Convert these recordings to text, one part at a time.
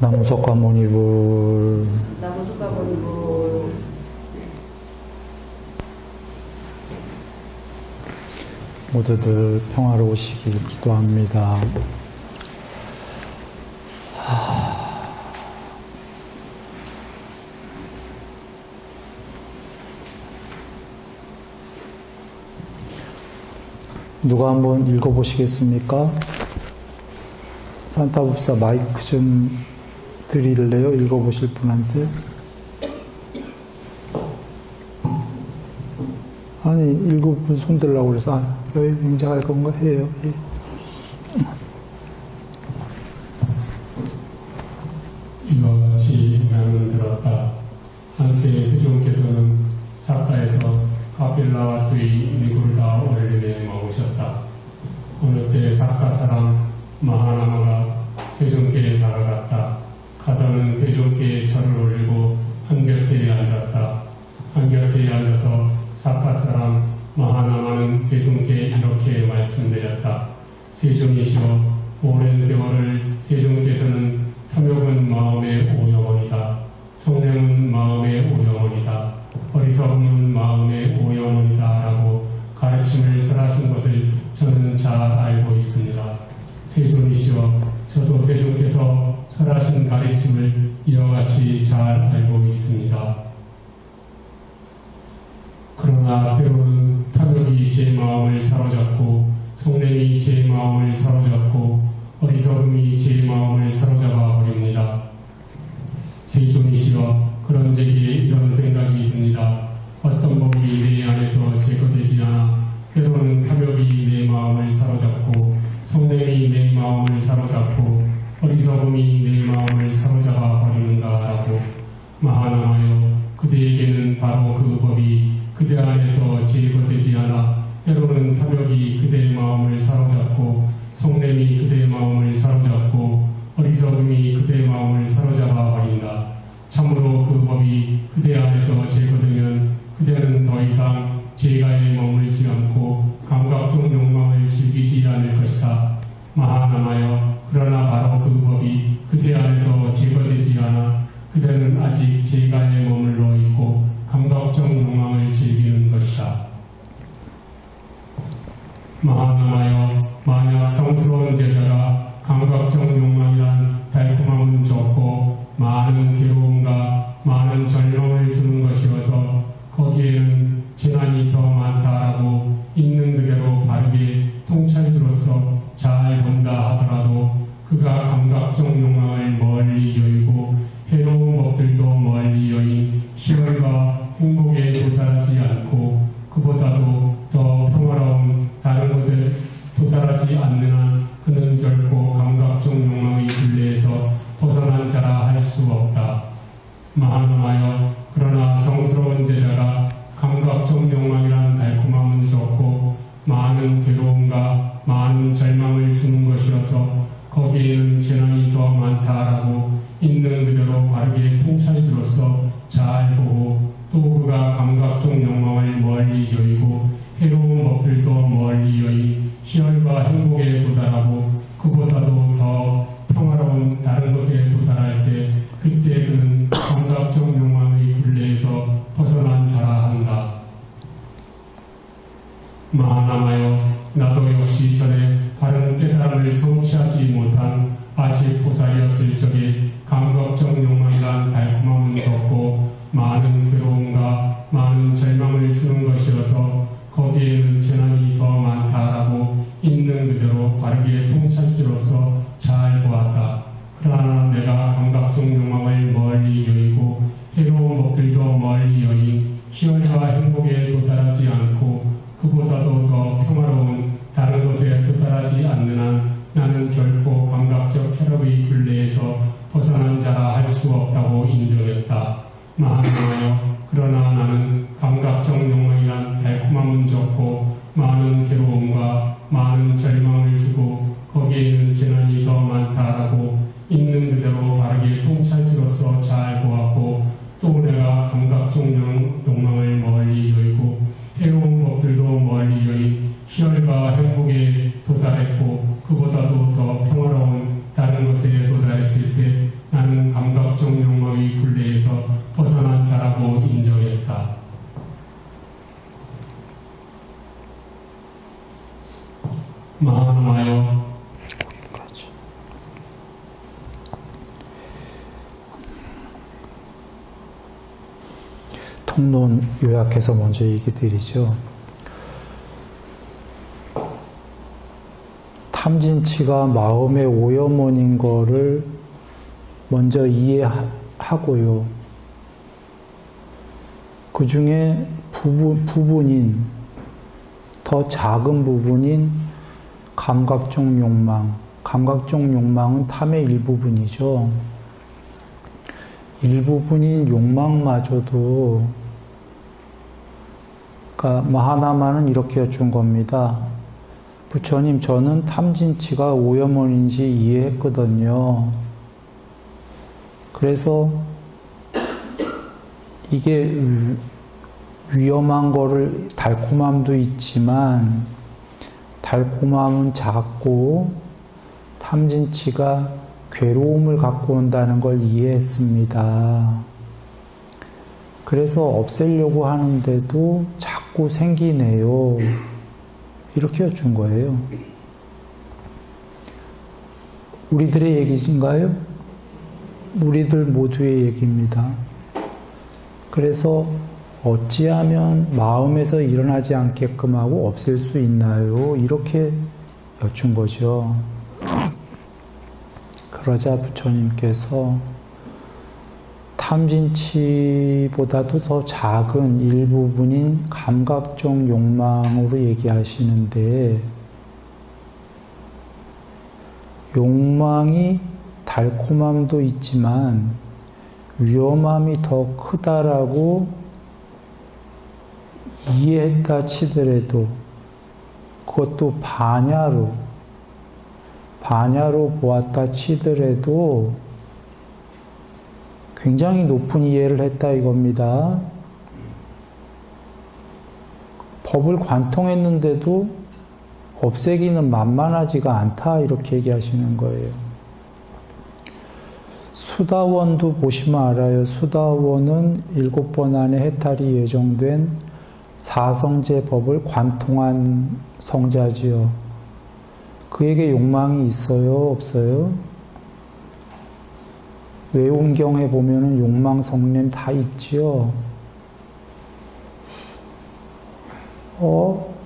나무석가모니불 나무석가모니불 모두들 평화로우시길 기도합니다. 누가 한번 읽어보시겠습니까? 산타법사 마이크 좀 드릴래요? 읽어보실 분한테. 아니, 읽어본 손 들라고 그래서, 왜 맹장할 건가 해요. 예. 이와 같이 나는 들었다. 한때 세종께서는 사카에서 카필라와 두이 니굴다 오렐린에 머무셨다. 어느 때 사카 사람 마하나마가 세종께에 다가갔다. 가서는 세종께에 절을 올리고 한곁에 앉았다. 한곁에 앉아서 사카 사람 마하나마는 세종께 이렇게 말씀드렸다. 세종이시여, 오랜 세월을 세종께서는 탐욕은 마음의 오영원이다. 성냄은 마음의 오영원이다. 어리석음은 마음의 오영원이다 라고 가르침을 설하신 것을 저는 잘 알고 있습니다. 세종이시여, 저도 세종께서 설하신 가르침을 이와 같이 잘 알고 있습니다. 그러나 때로는 탐욕이 제 마음을 사로잡고 성냄이 제 마음을 사로잡고 어리석음이 제 마음을 사로잡아 버립니다. 세종이시여, 그런 제기에 이런 생각이 듭니다. 어떤 법이 내 안에서 제거되지 않아 때로는 탐욕이 내 마음을 사로잡고 성냄이 내 마음을 사로잡고 어리석음이 내 마음을 사로잡아 버리는가라고. 마하나마여, 그대에게는 바로 그 법이 그대 안에서 제거되지 않아 때로는 탐욕이 그대의 마음을 사로잡고 성냄이 그대의 마음을 사로잡고 어리석음이 그대의 마음을 사로잡아 버린다. 참으로 그 법이 그대 안에서 제거되면 그대는 더 이상 제가에 머물지 않고 감각적 욕망을 즐기지 않을 것이다. 마하나마여, 그러나 바로 그 법이 그대 안에서 제거되지 않아 그대는 아직 제가에 머물러 있고 감각적 욕망을 즐기는 것이다. 마하나마여, 만약 성스러운 제자가 감각적 욕망이란 달콤함은 적고 많은 괴로움과 많은 절망을 주는 것이어서 거기에는 재난이 더 많다라고 있는 그대로 바르게 통찰주로서 잘 본다 하더라도 그가 감각적 욕망을 멀리 여의고 해로운 법들도 멀리 여인 희열과 행복에 도달하지 않고 그보다도 더 평화로운 다른 것에 도달하지 않는 한 그는 결코 감각적 욕망의 굴레에서 벗어난 자라 할 수 없다. 마하나마여, 그러나 성스러운 제자가 감각적 욕망이란 달콤함은 적고 많은 괴로움과 많은 절망을 주는 것이어서 거기에는 재난이 더 많다라고 있는 그대로 바르게 통찰주로서 잘 보고 또 그가 감각적 욕망을 멀리 여의고 해로운 법들도 멀리 여의 희열과 행복에 도달하고 그보다도 더 평화로운 다른 곳에 도달할 때 그때 그는 감각적 욕망의 굴레에서 벗어난 자라 한다. 마하나마여, 나도 역시 전에 바른 깨달음을 성취하지 못한 아직 보살이었을 적에 감각적 욕망이란 달콤함은 적고 많은 괴로움과 많은 절망을 주는 것이어서 거기에는 재난이 더 많다라고 있는 그대로 바르게 통찰지로서 잘 보았다. 그러나 내가 감각적 욕망을 멀리 여의고 해로운 법들도 멀리 여의 희열과 행복에 도달하지 않고 그보다도 더 평화로운 다른 곳에 도달하지 않는 한 나는 결코 감각적 쾌락의 굴레에서 벗어난 자라 할 수 없다고 인정했다. 마하나마여, 그러나 나는 감각적 욕망이란 달콤함은 적고 많은 괴로움과 많은 절망을 주고 거기에는 재난이 더 많다라고 있는 그대로 바르게 통찰지로서 잘 보았고 또 내가 감각적 욕망을 멀리 여의고 해로운 법들도 멀리 여의 희열과 행복에 도달했고 그보다도 더 평화로운 다른 곳에 도달했을 때 나는 감각적 욕망의 굴레에서 벗어난 자라고 인정했다. 마하나마요. 통론 요약해서 먼저 얘기 드리죠. 탐진치가 마음의 오염원인 거를 먼저 이해하고요. 그 중에 부분인, 더 작은 부분인 감각적 욕망. 감각적 욕망은 탐의 일부분이죠. 일부분인 욕망마저도, 그러니까 마하나마는 이렇게 여쭌 겁니다. 부처님, 저는 탐진치가 오염원인지 이해했거든요. 그래서 이게 위험한 거를, 달콤함도 있지만 달콤함은 작고 탐진치가 괴로움을 갖고 온다는 걸 이해했습니다. 그래서 없애려고 하는데도 자꾸 생기네요. 이렇게 여쭌 거예요. 우리들의 얘기인가요? 우리들 모두의 얘기입니다. 그래서 어찌하면 마음에서 일어나지 않게끔 하고 없앨 수 있나요? 이렇게 여쭌 거죠. 그러자 부처님께서 탐진치보다도 더 작은 일부분인 감각적 욕망으로 얘기하시는데, 욕망이 달콤함도 있지만 위험함이 더 크다라고 이해했다 치더라도, 그것도 반야로 보았다 치더라도 굉장히 높은 이해를 했다 이겁니다. 법을 관통했는데도 없애기는 만만하지가 않다 이렇게 얘기하시는 거예요. 수다원도 보시면 알아요. 수다원은 7번 안에 해탈이 예정된 사성제 법을 관통한 성자지요. 그에게 욕망이 있어요? 없어요? 외운경에 보면은 욕망 성냄 다 있지요.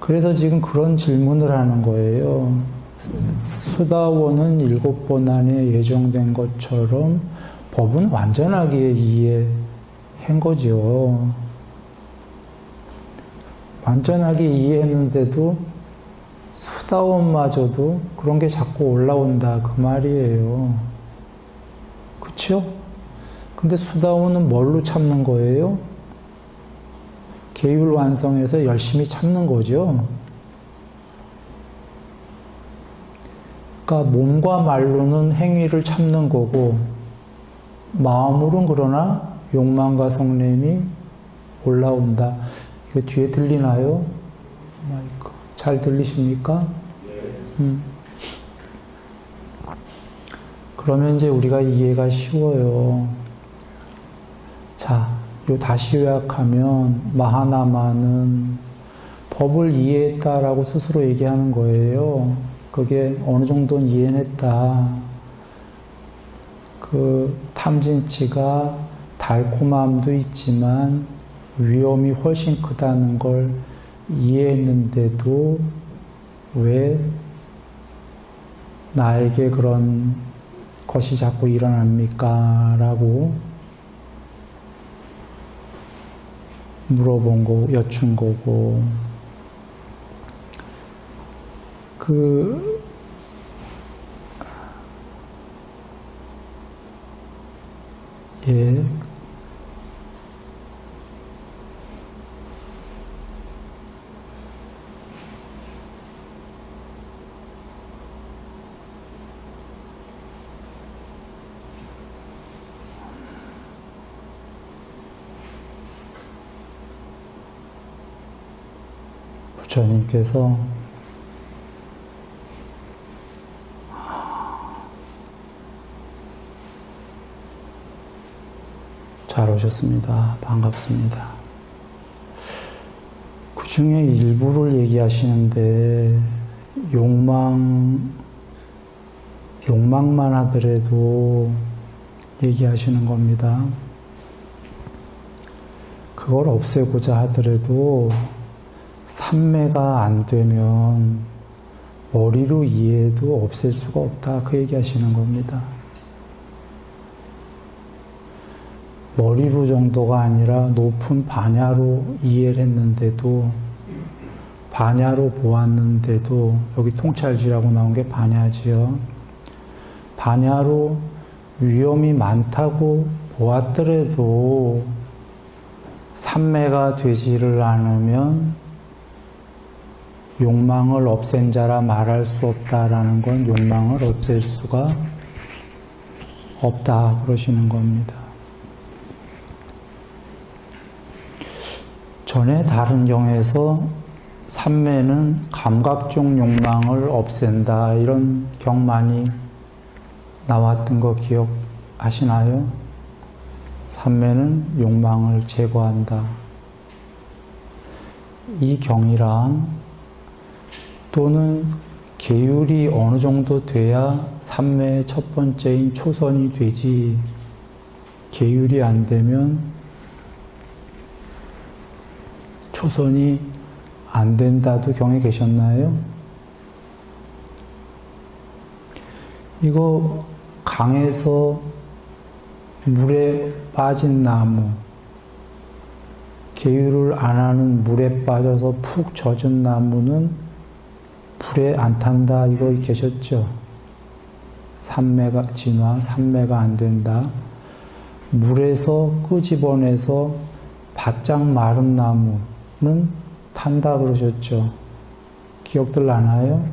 그래서 지금 그런 질문을 하는 거예요. 수다원은 7번 안에 예정된 것처럼 법은 완전하게 이해한 거죠. 완전하게 이해했는데도 수다원마저도 그런 게 자꾸 올라온다 그 말이에요. 그쵸? 근데 수다원은 뭘로 참는 거예요? 계율 완성해서 열심히 참는 거죠. 그러니까 몸과 말로는 행위를 참는 거고, 마음으로는 그러나 욕망과 성냄이 올라온다. 이거 뒤에 들리나요? 마이크. 잘 들리십니까? 그러면 이제 우리가 이해가 쉬워요. 자, 요 다시 요약하면 마하나마는 법을 이해했다라고 스스로 얘기하는 거예요. 그게 어느 정도는 이해했다. 그 탐진치가 달콤함도 있지만 위험이 훨씬 크다는 걸 이해했는데도 왜 나에게 그런 것이 자꾸 일어납니까? 라고 물어본 거고, 여쭌 거고, 예. 부처님께서 잘 오셨습니다. 반갑습니다. 그 중에 일부를 얘기하시는데, 욕망만 하더라도 얘기하시는 겁니다. 그걸 없애고자 하더라도 삼매가 안 되면 머리로 이해해도 없앨 수가 없다. 그 얘기하시는 겁니다. 머리로 정도가 아니라 높은 반야로 이해를 했는데도, 반야로 보았는데도, 여기 통찰지라고 나온 게 반야지요. 반야로 위험이 많다고 보았더라도 삼매가 되지를 않으면 욕망을 없앤 자라 말할 수 없다라는 건 욕망을 없앨 수가 없다 그러시는 겁니다. 전에 다른 경에서 삼매는 감각적 욕망을 없앤다 이런 경 많이 나왔던 거 기억하시나요? 삼매는 욕망을 제거한다. 이 경이랑 또는 계율이 어느 정도 돼야 삼매의 첫 번째인 초선이 되지, 계율이 안 되면 초선이 안 된다도 경에 계셨나요? 이거 강에서 물에 빠진 나무, 계율을 안 하는 물에 빠져서 푹 젖은 나무는 불에 안 탄다 이거 계셨죠? 삼매가 진화, 삼매가 안 된다. 물에서 끄집어내서 바짝 마른 나무는 탄다 그러셨죠? 기억들 나나요?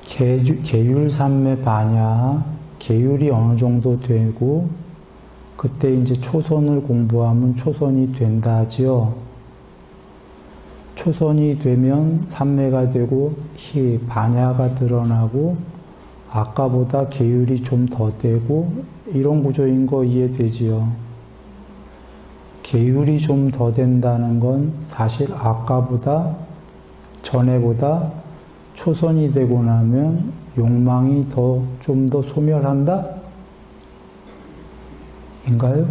계율 삼매 반야, 계율이 어느 정도 되고 그때 이제 초선을 공부하면 초선이 된다 하지요. 초선이 되면 삼매가 되고 반야가 드러나고 아까보다 계율이 좀 더 되고 이런 구조인 거 이해되지요. 계율이 좀 더 된다는 건 사실 아까보다 전에보다 초선이 되고 나면 욕망이 좀 더 소멸한다? 인가요?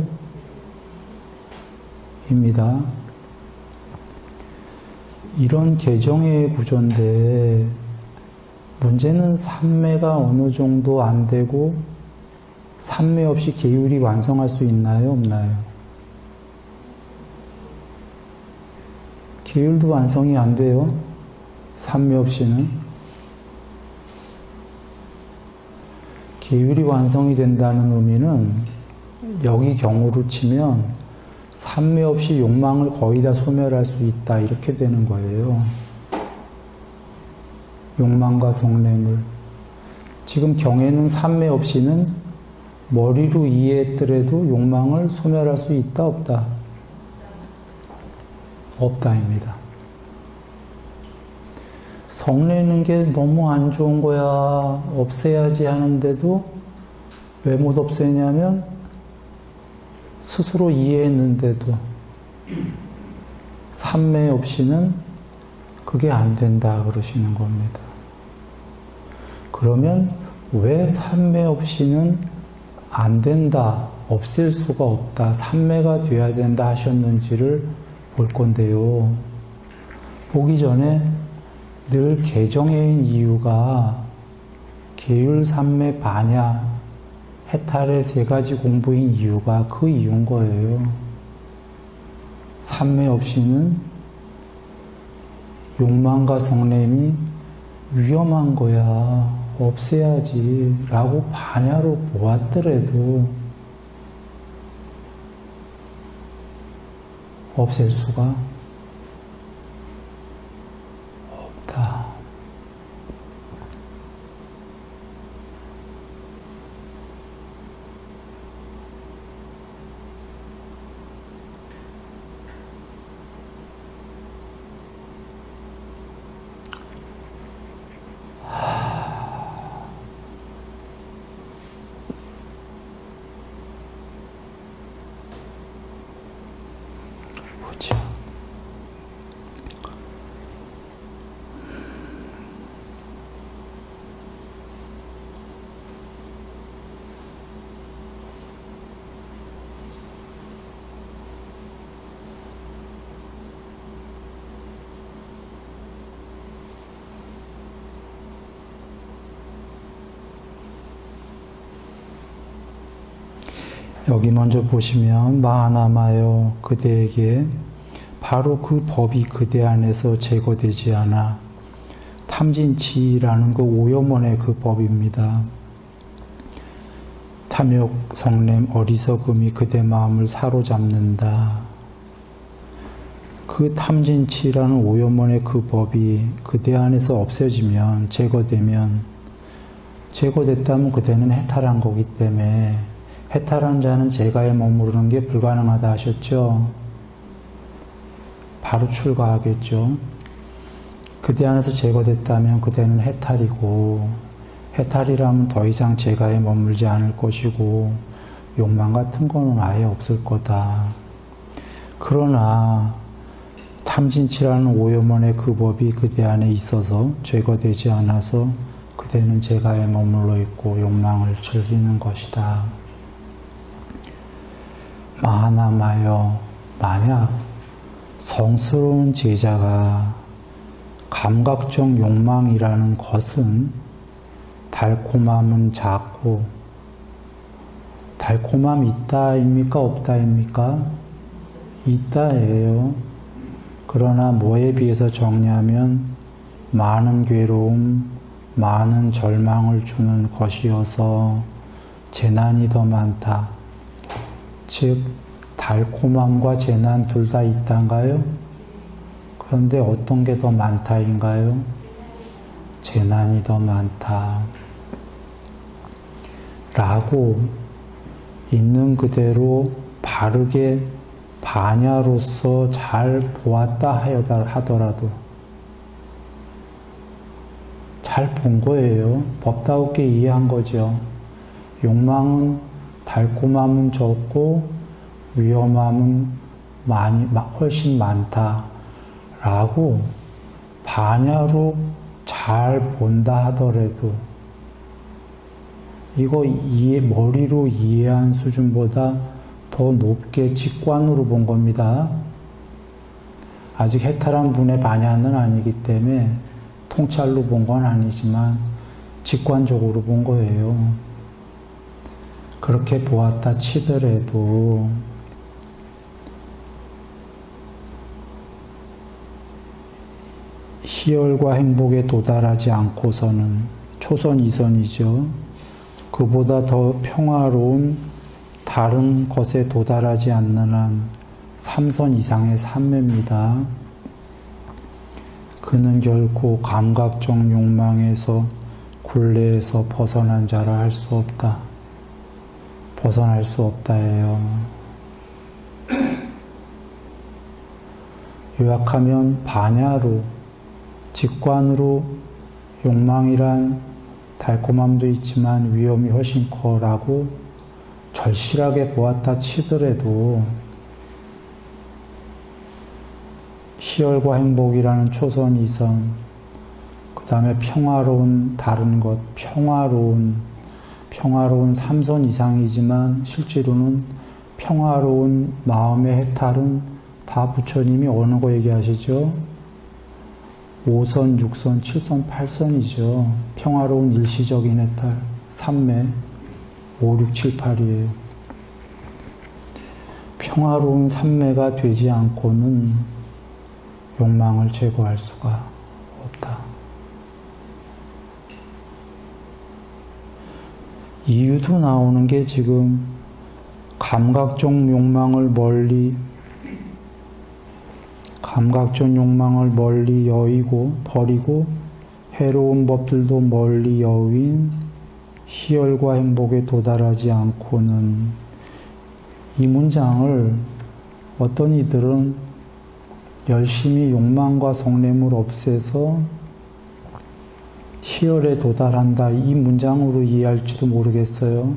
입니다. 이런 개정의 구조인데 문제는 삼매가 어느 정도 안 되고 삼매 없이 계율이 완성할 수 있나요? 없나요? 계율도 완성이 안 돼요. 삼매 없이는. 계율이 완성이 된다는 의미는 여기 경우로 치면 삼매 없이 욕망을 거의 다 소멸할 수 있다 이렇게 되는 거예요. 욕망과 성냄을. 지금 경에는 삼매 없이는 머리로 이해했더라도 욕망을 소멸할 수 있다 없다? 없다입니다. 성내는 게 너무 안 좋은 거야, 없애야지 하는데도 왜 못 없애냐면 스스로 이해했는데도 삼매 없이는 그게 안 된다 그러시는 겁니다. 그러면 왜 삼매 없이는 안 된다, 없앨 수가 없다, 삼매가 돼야 된다 하셨는지를 볼 건데요. 보기 전에 늘 개정해인 이유가 계율 삼매 반야 해탈의 세 가지 공부인 이유가 그 이유인 거예요. 삼매 없이는 욕망과 성냄이 위험한 거야, 없애야지 라고 반야로 보았더라도 없앨 수가 없다. 여기 먼저 보시면 마하나마여 그대에게 바로 그 법이 그대 안에서 제거되지 않아 탐진치라는 그 오염원의 그 법입니다. 탐욕, 성냄, 어리석음이 그대 마음을 사로잡는다. 그 탐진치라는 오염원의 그 법이 그대 안에서 없어지면, 제거됐다면 그대는 해탈한 거기 때문에 해탈한 자는 제가에 머무르는 게 불가능하다 하셨죠? 바로 출가하겠죠. 그대 안에서 제거됐다면 그대는 해탈이고, 해탈이라면 더 이상 제가에 머물지 않을 것이고 욕망 같은 거는 아예 없을 거다. 그러나 탐진치라는 오염원의 그 법이 그대 안에 있어서 제거되지 않아서 그대는 제가에 머물러 있고 욕망을 즐기는 것이다. 마하나마여, 만약 성스러운 제자가 감각적 욕망이라는 것은 달콤함은 작고, 달콤함이 있다입니까? 없다입니까? 있다예요. 그러나 뭐에 비해서 적냐면 많은 괴로움, 많은 절망을 주는 것이어서 재난이 더 많다. 즉 달콤함과 재난 둘 다 있단가요? 그런데 어떤 게 더 많다인가요? 재난이 더 많다. 라고 있는 그대로 바르게 반야로서 잘 보았다 하더라도 잘 본 거예요. 법다우게 이해한 거죠. 욕망은 달콤함은 적고 위험함은 훨씬 많다. 라고 반야로 잘 본다 하더라도 이거 머리로 이해한 수준보다 더 높게 직관으로 본 겁니다. 아직 해탈한 분의 반야는 아니기 때문에 통찰로 본 건 아니지만 직관적으로 본 거예요. 그렇게 보았다 치더라도 희열과 행복에 도달하지 않고서는 초선 이선이죠. 그보다 더 평화로운 다른 것에 도달하지 않는 한 3선 이상의 삼매입니다. 그는 결코 감각적 욕망에서 굴레에서 벗어난 자라 할 수 없다. 벗어날 수 없다예요. 요약하면 반야로 직관으로 욕망이란 달콤함도 있지만 위험이 훨씬 커라고 절실하게 보았다 치더라도 희열과 행복이라는 초선 이선, 그 다음에 평화로운 다른 것, 평화로운 3선 이상이지만 실제로는 평화로운 마음의 해탈은 다 부처님이 어느 거 얘기하시죠? 5선, 6선, 7선, 8선이죠. 평화로운 일시적인 해탈, 3매, 5, 6, 7, 8이에요. 평화로운 3매가 되지 않고는 욕망을 제거할 수가 없다. 이유도 나오는 게 지금 감각적 욕망을 멀리 여의고 버리고 해로운 법들도 멀리 여윈 희열과 행복에 도달하지 않고는, 이 문장을 어떤 이들은 열심히 욕망과 성냄을 없애서 희열에 도달한다, 이 문장으로 이해할지도 모르겠어요.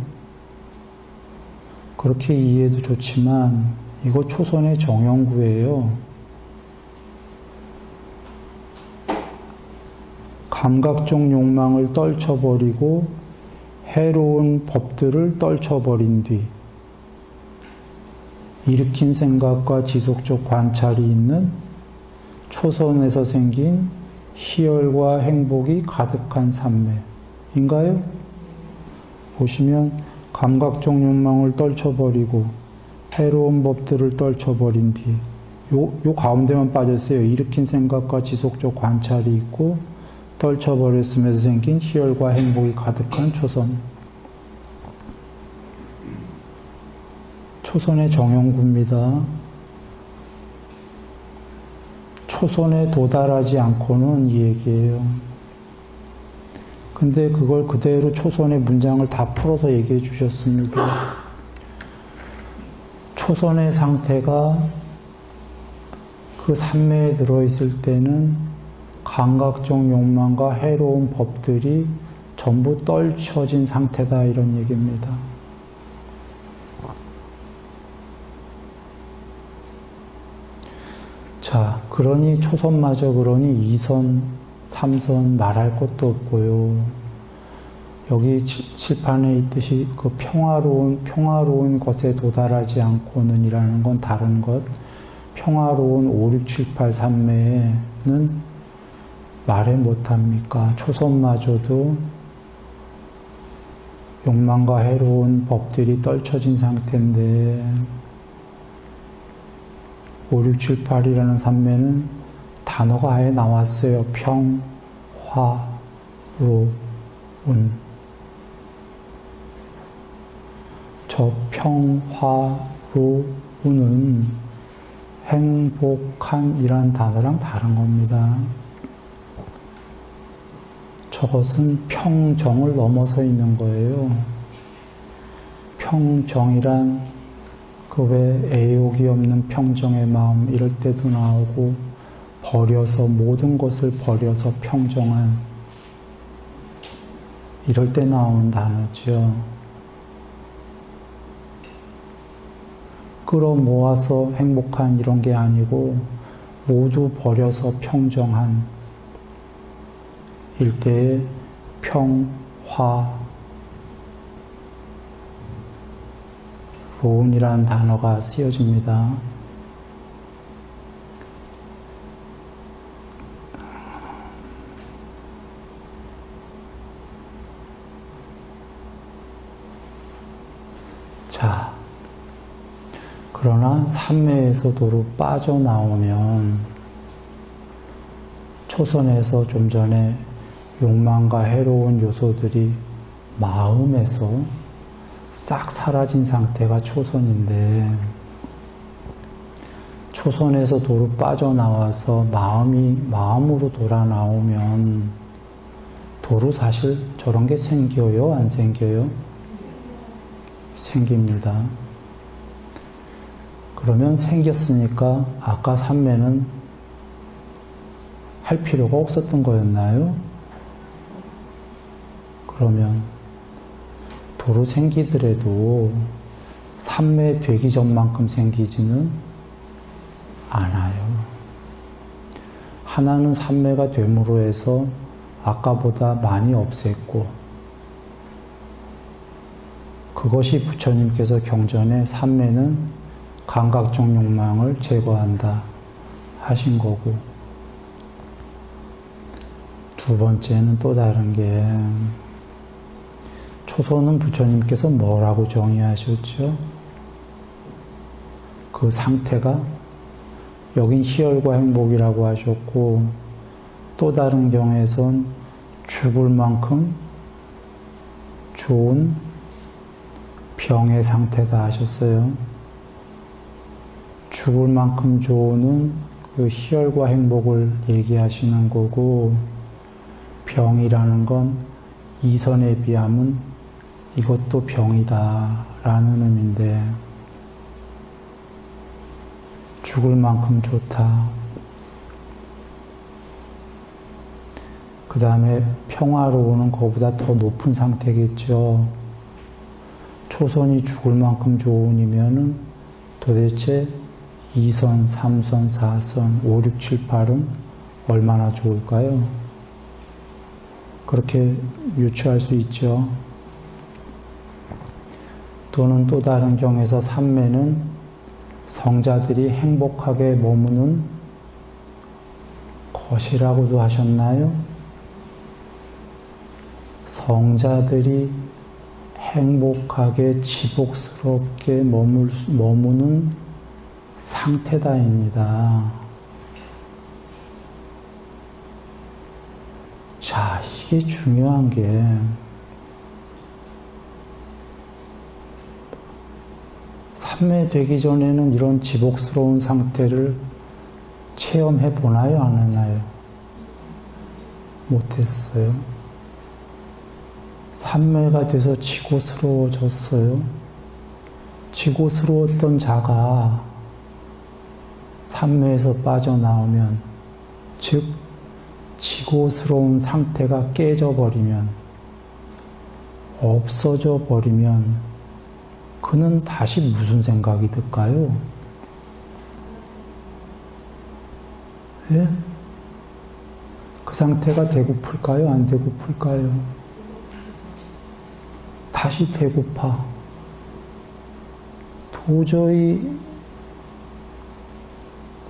그렇게 이해해도 좋지만 이거 초선의 정형구예요. 감각적 욕망을 떨쳐버리고 해로운 법들을 떨쳐버린 뒤 일으킨 생각과 지속적 관찰이 있는 초선에서 생긴 희열과 행복이 가득한 삼매인가요? 보시면 감각적 욕망을 떨쳐버리고 해로운 법들을 떨쳐버린 뒤 요 가운데만 빠졌어요. 일으킨 생각과 지속적 관찰이 있고 떨쳐버렸음에서 생긴 희열과 행복이 가득한 초선. 초선의 정형구입니다. 초선에 도달하지 않고는 이 얘기예요. 근데 그걸 그대로 초선의 문장을 다 풀어서 얘기해 주셨습니다. 초선의 상태가 그 삼매에 들어있을 때는 감각적 욕망과 해로운 법들이 전부 떨쳐진 상태다 이런 얘기입니다. 자, 그러니 초선마저 그러니 2선, 3선 말할 것도 없고요. 여기 칠판에 있듯이 그 평화로운 것에 도달하지 않고는 이라는 건 다른 것. 평화로운 5, 6, 7, 8, 3매는 말을 못합니까? 초선마저도 욕망과 해로운 법들이 떨쳐진 상태인데 5, 6, 7, 8이라는 3매는 단어가 아예 나왔어요. 평, 화, 로, 운. 저 평, 화, 로, 운은 행복한이란 단어랑 다른 겁니다. 저것은 평정을 넘어서 있는 거예요. 평정이란 그 왜 애욕이 없는 평정의 마음 이럴 때도 나오고 버려서 모든 것을 버려서 평정한 이럴 때 나오는 단어죠. 끌어모아서 행복한 이런 게 아니고 모두 버려서 평정한 일대의 평화 로운이라는 단어가 쓰여집니다. 자, 그러나 삼매에서 도로 빠져나오면 초선에서 좀 전에 욕망과 해로운 요소들이 마음에서 싹 사라진 상태가 초선인데 초선에서 도로 빠져나와서 마음으로 돌아 나오면 도로 사실 저런 게 생겨요? 안 생겨요? 생깁니다. 그러면 생겼으니까 아까 삼매는 할 필요가 없었던 거였나요? 그러면 도로 생기더라도 삼매 되기 전만큼 생기지는 않아요. 하나는 삼매가 됨으로 해서 아까보다 많이 없앴고 그것이 부처님께서 경전에 삼매는 감각적 욕망을 제거한다 하신 거고 두 번째는 또 다른 게 초선은 부처님께서 뭐라고 정의하셨죠? 그 상태가 여긴 희열과 행복이라고 하셨고 또 다른 경에선 죽을 만큼 좋은 병의 상태다 하셨어요. 죽을 만큼 좋은 그 희열과 행복을 얘기하시는 거고 병이라는 건 이선에 비하면 이것도 병이다 라는 의미인데 죽을 만큼 좋다. 그 다음에 평화로우는 그거보다 더 높은 상태겠죠. 초선이 죽을 만큼 좋으면은 도대체 2선, 3선, 4선, 5, 6, 7, 8은 얼마나 좋을까요? 그렇게 유추할 수 있죠. 또는 또 다른 경에서 삼매는 성자들이 행복하게 머무는 것이라고도 하셨나요? 성자들이 행복하게 지복스럽게 머무는 상태다입니다. 자, 이게 중요한 게 삼매되기 전에는 이런 지복스러운 상태를 체험해 보나요? 안 하나요? 못했어요. 삼매가 돼서 지고스러워졌어요. 지고스러웠던 자가 삼매에서 빠져나오면, 즉 지고스러운 상태가 깨져버리면, 없어져 버리면 그는 다시 무슨 생각이 들까요? 예? 그 상태가 되고플까요? 안 되고플까요? 다시 되고파. 도저히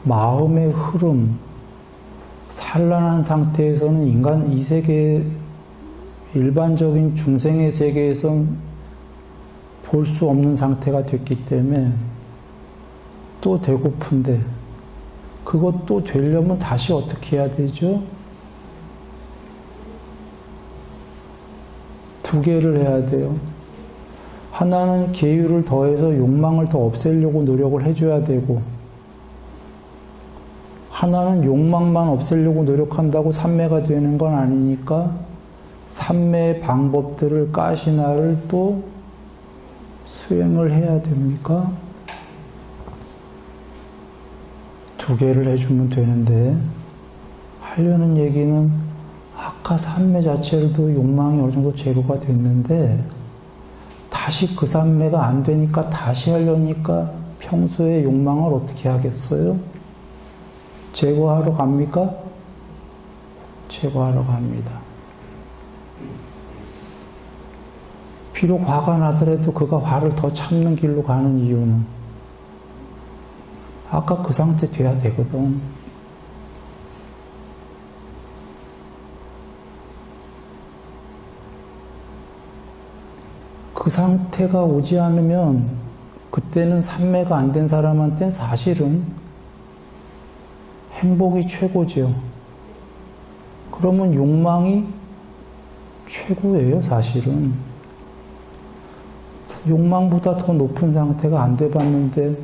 마음의 흐름, 산란한 상태에서는 인간 이 세계, 일반적인 중생의 세계에선 볼 수 없는 상태가 됐기 때문에 또 되고픈데, 그것도 되려면 다시 어떻게 해야 되죠? 두 개를 해야 돼요. 하나는 계율을 더해서 욕망을 더 없애려고 노력을 해줘야 되고, 하나는 욕망만 없애려고 노력한다고 삼매가 되는 건 아니니까 삼매의 방법들을, 가시나를 또 수행을 해야 됩니까? 두 개를 해주면 되는데, 하려는 얘기는 아까 삼매 자체로도 욕망이 어느 정도 제거가 됐는데 다시 그 삼매가 안 되니까 다시 하려니까 평소에 욕망을 어떻게 하겠어요? 제거하러 갑니까? 제거하러 갑니다. 비록 화가 나더라도 그가 화를 더 참는 길로 가는 이유는 아까 그 상태 돼야 되거든. 그 상태가 오지 않으면 그때는 삼매가 안 된 사람한테는 사실은 행복이 최고죠. 그러면 욕망이 최고예요, 사실은. 욕망보다 더 높은 상태가 안 돼봤는데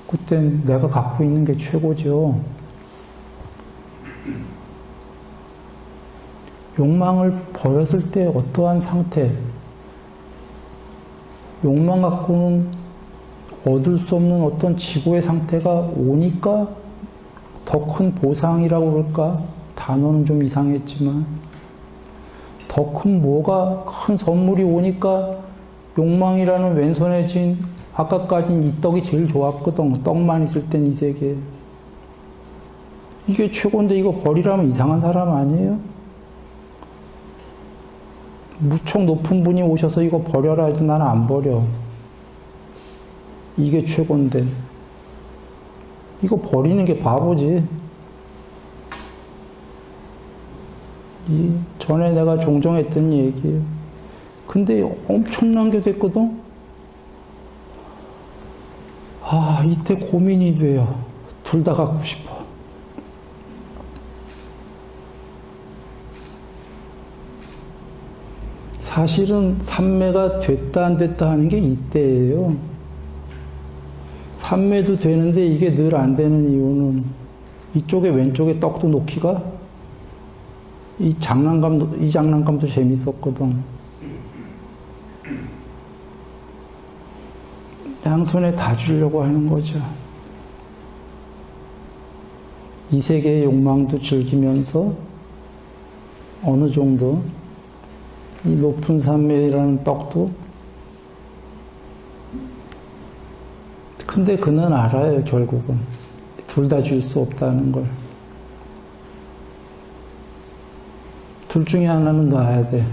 그땐 내가 갖고 있는 게 최고죠. 욕망을 버렸을 때 어떠한 상태, 욕망 갖고는 얻을 수 없는 어떤 지고의 상태가 오니까 더 큰 보상이라고 그럴까? 단어는 좀 이상했지만 더 큰 뭐가, 큰 선물이 오니까 욕망이라는 왼손에 쥔, 아까까진 이 떡이 제일 좋았거든. 떡만 있을 땐 이 세계에. 이게 최고인데 이거 버리라면 이상한 사람 아니에요? 무척 높은 분이 오셔서 이거 버려라 해도 나는 안 버려. 이게 최고인데. 이거 버리는 게 바보지. 전에 내가 종종 했던 얘기예요. 근데 엄청난 게 됐거든? 아, 이때 고민이 돼요. 둘 다 갖고 싶어. 사실은 삼매가 됐다 안 됐다 하는 게 이때예요. 삼매도 되는데 이게 늘 안 되는 이유는 이쪽에 왼쪽에 떡도 놓기가 이 장난감도 재밌었거든. 양손에 다 주려고 하는 거죠. 이 세계의 욕망도 즐기면서 어느 정도 이 높은 삼매라는 떡도. 근데 그는 알아요, 결국은. 둘 다 줄 수 없다는 걸. 둘 중에 하나는 놔야 돼.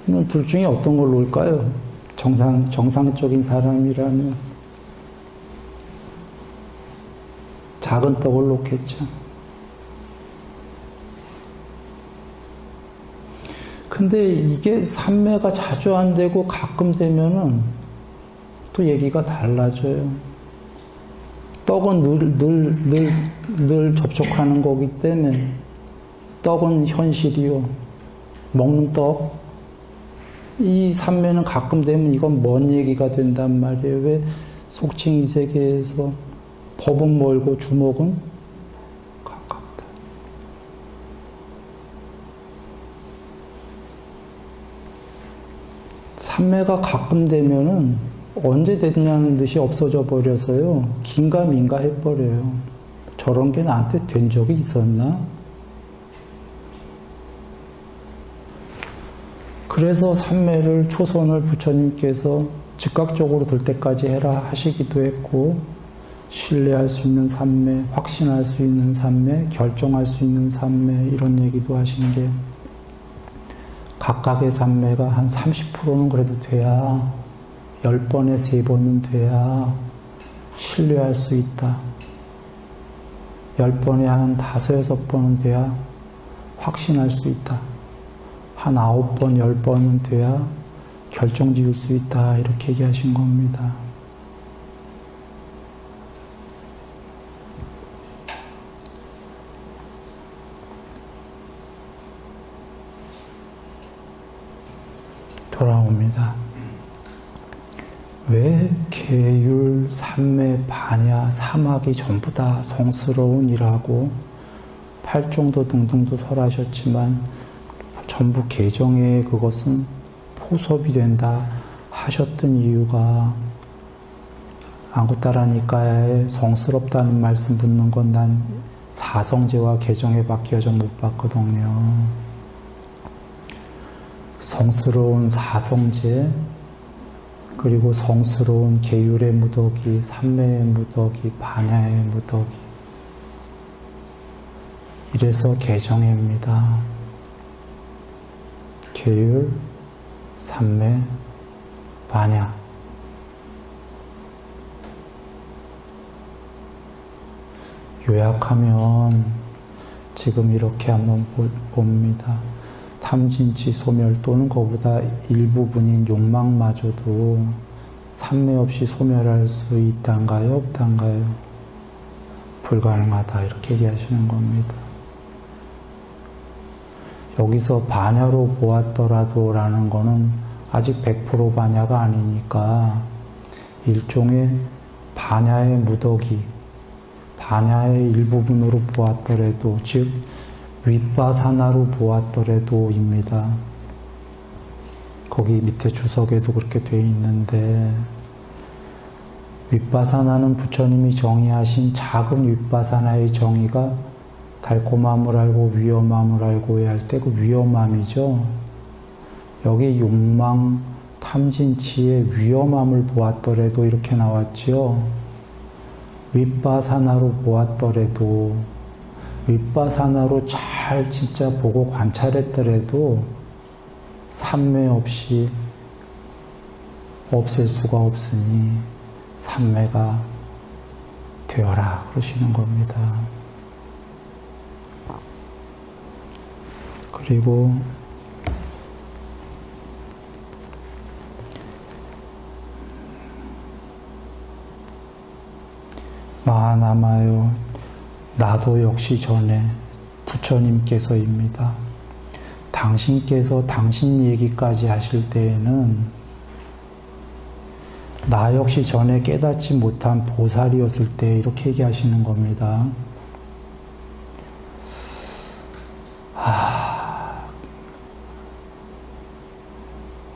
그럼 둘 중에 어떤 걸 놓을까요? 정상적인 사람이라면 작은 떡을 놓겠죠. 근데 이게 삼매가 자주 안 되고 가끔 되면은 또 얘기가 달라져요. 떡은 늘 접촉하는 거기 때문에 떡은 현실이요. 먹는 떡. 이 삼매는 가끔 되면 이건 먼 얘기가 된단 말이에요. 왜 속칭 이 세계에서 법은 멀고 주먹은 가깝다. 삼매가 가끔 되면은 언제 됐냐는 듯이 없어져 버려서요. 긴가민가 해버려요. 저런 게 나한테 된 적이 있었나? 그래서 삼매를 초선을 부처님께서 즉각적으로 들 때까지 해라 하시기도 했고, 신뢰할 수 있는 삼매, 확신할 수 있는 삼매, 결정할 수 있는 삼매, 이런 얘기도 하신 게, 각각의 삼매가 한 30%는 그래도 돼야, 10번에 3번은 돼야 신뢰할 수 있다. 10번에 한 5, 6번은 돼야 확신할 수 있다. 한 9번, 10번은 돼야 결정 지을 수 있다. 이렇게 얘기하신 겁니다. 돌아옵니다. 왜 계율, 삼매, 반야, 사막이 전부 다 성스러운 일하고 팔종도 등등도 설하셨지만 전부 개정에 그것은 포섭이 된다 하셨던 이유가 안구따라니까에 성스럽다는 말씀 붙는 건 난 사성제와 개정에 밖에 못 봤거든요. 성스러운 사성제, 그리고 성스러운 계율의 무더기, 삼매의 무더기, 반야의 무더기. 이래서 개정입니다. 계율, 삼매, 반야. 요약하면 지금 이렇게 한번 봅니다. 탐진치, 소멸 또는 그보다 일부분인 욕망마저도 삼매 없이 소멸할 수 있단가요? 없단가요? 불가능하다. 이렇게 얘기하시는 겁니다. 여기서 반야로 보았더라도 라는 거는 아직 100% 반야가 아니니까 일종의 반야의 무더기, 반야의 일부분으로 보았더라도, 즉 윗바사나로 보았더라도입니다. 거기 밑에 주석에도 그렇게 되어 있는데, 윗바사나는 부처님이 정의하신 작은 윗바사나의 정의가 달콤함을 알고 위험함을 알고 해야 할 때 그 위험함이죠. 여기 욕망, 탐진치의 위험함을 보았더라도 이렇게 나왔죠. 윗바사나로 보았더라도, 윗바사나로 잘 진짜 보고 관찰했더라도 삼매 없이 없앨 수가 없으니 삼매가 되어라 그러시는 겁니다. 그리고 마하나마요, 나도 역시 전에 부처님께서입니다. 당신께서 당신 얘기까지 하실 때에는 나 역시 전에 깨닫지 못한 보살이었을 때 이렇게 얘기하시는 겁니다.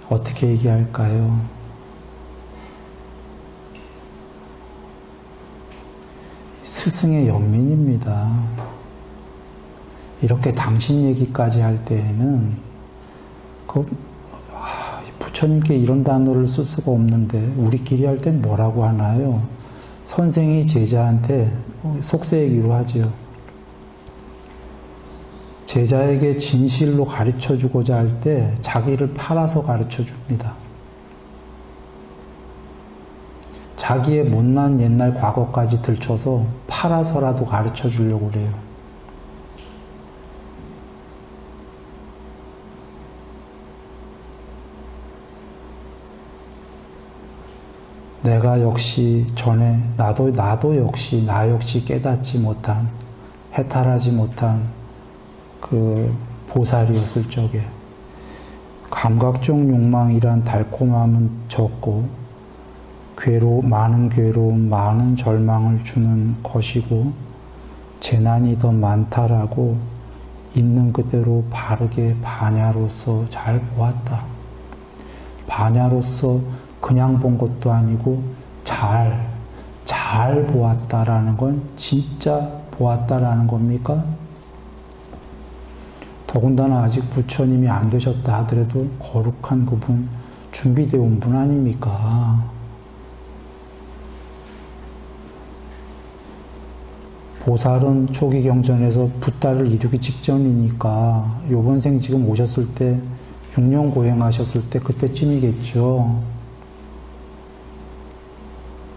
어떻게 얘기할까요? 스승의 연민입니다. 이렇게 당신 얘기까지 할 때에는 부처님께 이런 단어를 쓸 수가 없는데 우리끼리 할 땐 뭐라고 하나요? 선생이 제자한테 속세 얘기로 하죠. 제자에게 진실로 가르쳐주고자 할 때 자기를 팔아서 가르쳐줍니다. 자기의 못난 옛날 과거까지 들춰서 팔아서라도 가르쳐주려고 그래요. 내가 역시 전에 나도 역시 나 역시 깨닫지 못한, 해탈하지 못한 그 보살이었을 적에 감각적 욕망이란 달콤함은 적고 많은 괴로움, 많은 절망을 주는 것이고 재난이 더 많다라고 있는 그대로 바르게 반야로서 잘 보았다. 반야로서 그냥 본 것도 아니고 잘 보았다라는 건 진짜 보았다라는 겁니까? 더군다나 아직 부처님이 안 되셨다 하더라도 거룩한 그분, 준비되어 온 분 아닙니까? 보살은 초기 경전에서 붓다를 이루기 직전이니까 요번 생 지금 오셨을 때 6년 고행하셨을 때 그때쯤이겠죠.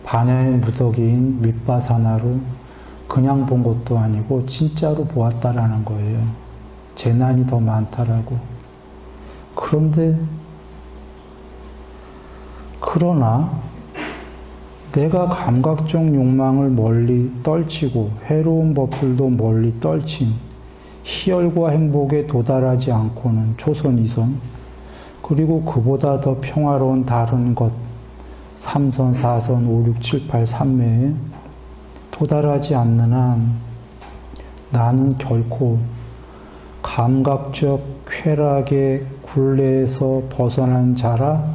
반야의 무덕인 윗바사나로 그냥 본 것도 아니고 진짜로 보았다라는 거예요. 재난이 더 많다라고. 그러나 내가 감각적 욕망을 멀리 떨치고 해로운 법들도 멀리 떨친 희열과 행복에 도달하지 않고는 초선, 2선, 그리고 그보다 더 평화로운 다른 것 3선, 4선, 5, 6, 7, 8, 3매에 도달하지 않는 한 나는 결코 감각적 쾌락의 굴레에서 벗어난 자라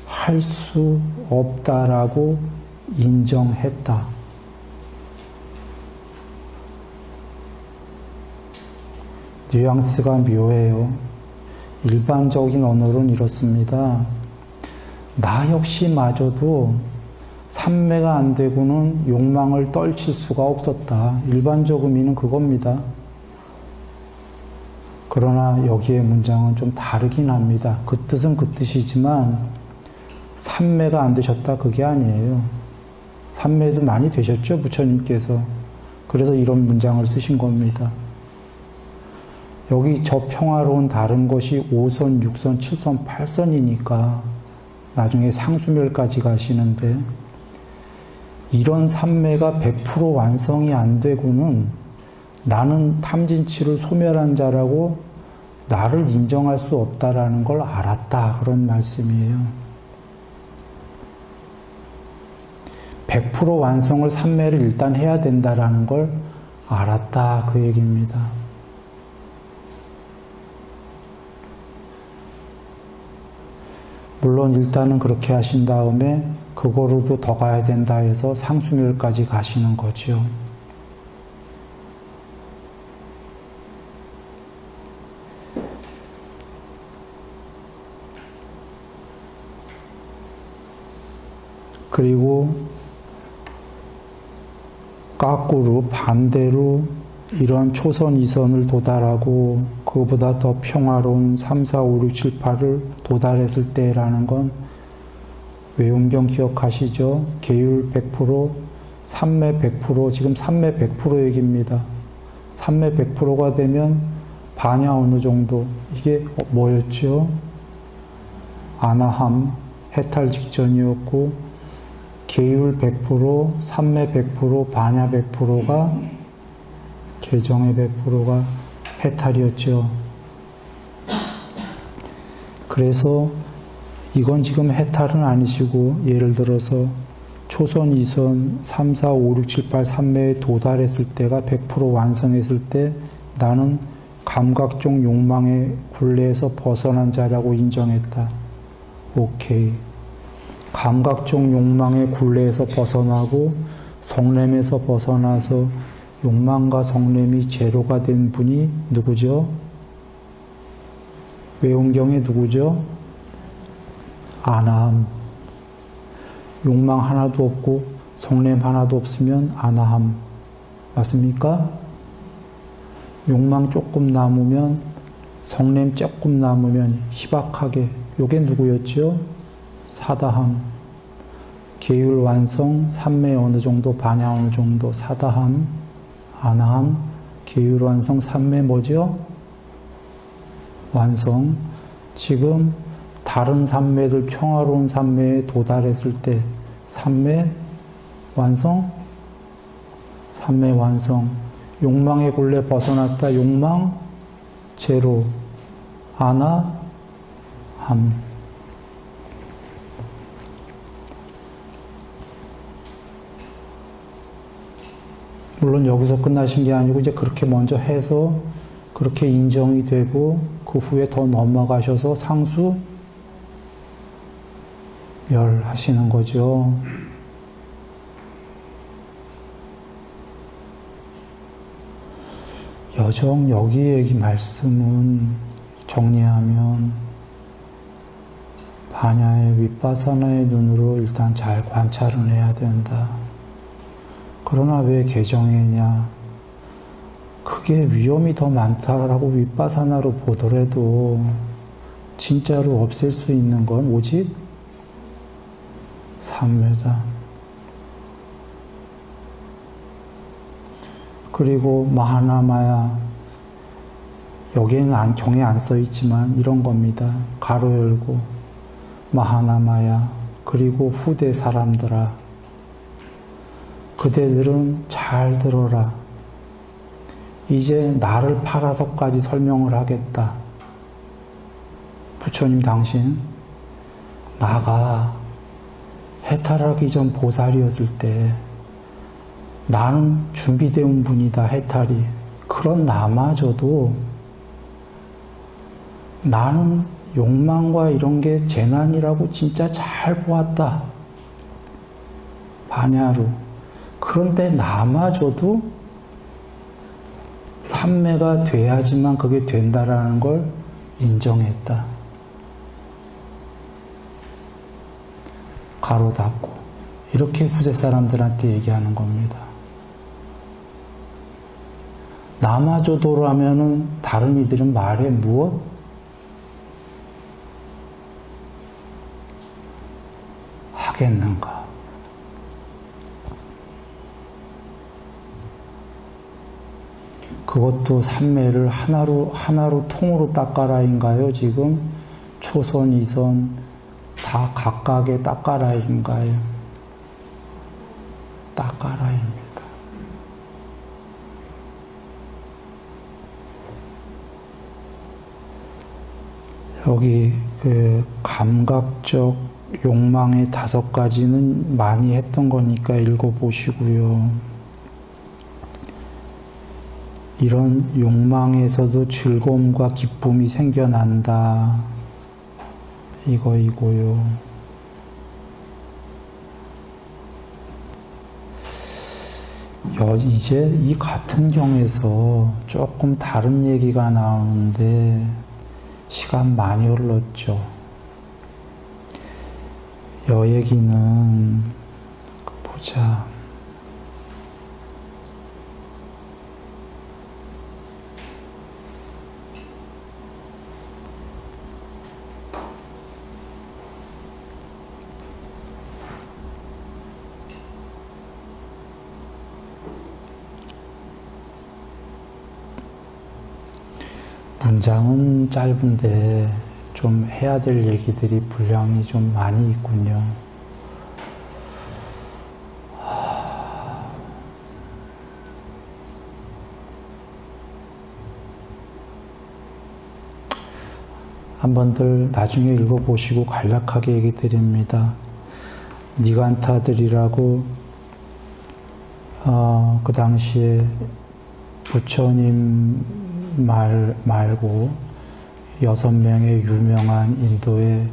할 수 없다라고 인정했다. 뉘앙스가 묘해요. 일반적인 언어로는 이렇습니다. 나 역시 마저도 삼매가 안 되고는 욕망을 떨칠 수가 없었다. 일반적 의미는 그겁니다. 그러나 여기에 문장은 좀 다르긴 합니다. 그 뜻은 그 뜻이지만 삼매가 안 되셨다 그게 아니에요. 삼매도 많이 되셨죠, 부처님께서. 그래서 이런 문장을 쓰신 겁니다. 여기 저 평화로운 다른 것이 5선, 6선, 7선, 8선이니까 나중에 상수멸까지 가시는데 이런 삼매가 100% 완성이 안 되고는 나는 탐진치를 소멸한 자라고 나를 인정할 수 없다라는 걸 알았다. 그런 말씀이에요. 100% 완성을 삼매를 일단 해야 된다라는 걸 알았다. 그 얘기입니다. 물론 일단은 그렇게 하신 다음에 그거로도 더 가야 된다 해서 상수멸까지 가시는 거죠. 그리고 거꾸로 반대로 이런 초선 2선을 도달하고 그보다 더 평화로운 3, 4, 5, 6, 7, 8을 도달했을 때라는 건 외운경 기억하시죠? 계율 100%, 삼매 100%, 지금 삼매 100% 얘기입니다. 삼매 100%가 되면 반야 어느 정도, 이게 뭐였죠? 아나함, 해탈 직전이었고 계율 100%, 삼매 100%, 반야 100%가 개정의 100%가 해탈이었죠. 그래서 이건 지금 해탈은 아니시고 예를 들어서 초선, 2선, 3, 4, 5, 6, 7, 8, 3매에 도달했을 때가 100% 완성했을 때 나는 감각적 욕망의 굴레에서 벗어난 자라고 인정했다. 오케이. 감각적 욕망의 굴레에서 벗어나고 성냄에서 벗어나서 욕망과 성냄이 제로가 된 분이 누구죠? 외운경에 누구죠? 아나함. 욕망 하나도 없고 성냄 하나도 없으면 아나함. 맞습니까? 욕망 조금 남으면 성냄 조금 남으면 희박하게. 요게 누구였죠? 사다함. 계율 완성, 삼매 어느 정도, 반야 어느 정도, 사다함, 아나함, 계율 완성, 삼매 뭐죠? 완성. 지금 다른 삼매들 평화로운 삼매에 도달했을 때 삼매 완성? 삼매 완성. 욕망의 굴레 벗어났다. 욕망 제로. 아나 함. 물론 여기서 끝나신 게 아니고 이제 그렇게 먼저 해서 그렇게 인정이 되고 그 후에 더 넘어가셔서 상수 멸 하시는 거죠. 여정 여기 얘기 말씀은 정리하면 반야의 윗바사나의 눈으로 일단 잘 관찰을 해야 된다. 그러나 왜 개정해냐? 그게 위험이 더 많다라고 윗바사나로 보더라도 진짜로 없앨 수 있는 건 오직 삼매다. 그리고 마하나마야, 여기에는 경에 안 써 있지만 이런 겁니다. 가로 열고 마하나마야, 그리고 후대 사람들아, 그대들은 잘 들어라. 이제 나를 팔아서까지 설명을 하겠다. 부처님 당신, 나가 해탈하기 전 보살이었을 때 나는 준비되어 분이다, 해탈이. 그런 나마저도 나는 욕망과 이런 게 재난이라고 진짜 잘 보았다. 반야로. 그런데 나마저도 삼매가 돼야지만 그게 된다라는 걸 인정했다. 가로 닫고. 이렇게 후세 사람들한테 얘기하는 겁니다. 나마저도라면은 다른 이들은 말해 무엇? 하겠는가? 그것도 삼매를 하나로 통으로 닦아라인가요? 지금 초선, 이선 다 각각의 닦아라인가요? 닦아라입니다. 여기 그 감각적 욕망의 5가지는 많이 했던 거니까 읽어보시고요. 이런 욕망에서도 즐거움과 기쁨이 생겨난다. 이거이고요. 이제 이 같은 경에서 조금 다른 얘기가 나오는데 시간 많이 흘렀죠. 여 얘기는 보자. 문장은 짧은데 좀 해야 될 얘기들이 분량이 좀 많이 있군요. 한번들 나중에 읽어보시고 간략하게 얘기 드립니다. 니간타들이라고 그 당시에 부처님 말고 6명의 유명한 인도의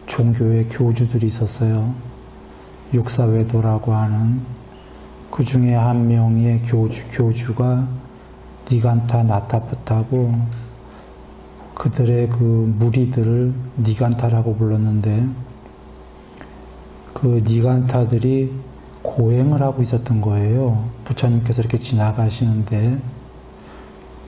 종교의 교주들이 있었어요. 육사외도라고 하는. 그 중에 한 명의 교주가 니간타 나타푸타고 그들의 그 무리들을 니간타라고 불렀는데, 그 니간타들이 고행을 하고 있었던 거예요. 부처님께서 이렇게 지나가시는데